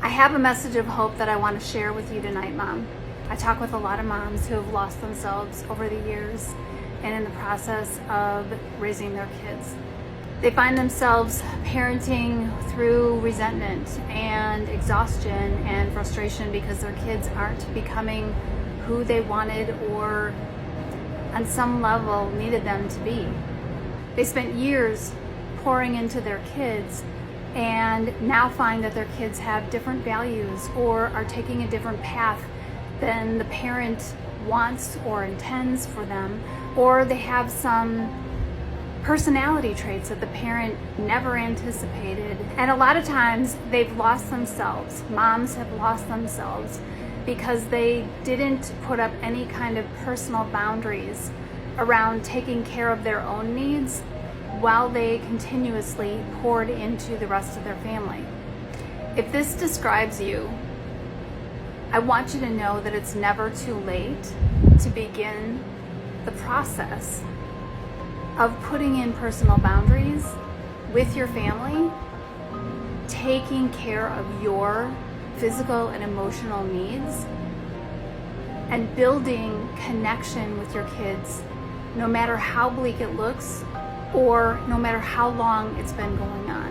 I have a message of hope that I want to share with you tonight, Mom. I talk with a lot of moms who have lost themselves over the years and in the process of raising their kids. They find themselves parenting through resentment and exhaustion and frustration because their kids aren't becoming who they wanted or on some level needed them to be. They spent years pouring into their kids and now find that their kids have different values or are taking a different path than the parent wants or intends for them, or they have some personality traits that the parent never anticipated. And a lot of times they've lost themselves. Moms have lost themselves because they didn't put up any kind of personal boundaries around taking care of their own needs while they continuously poured into the rest of their family. If this describes you, I want you to know that it's never too late to begin the process of putting in personal boundaries with your family, taking care of your physical and emotional needs, and building connection with your kids, no matter how bleak it looks or no matter how long it's been going on.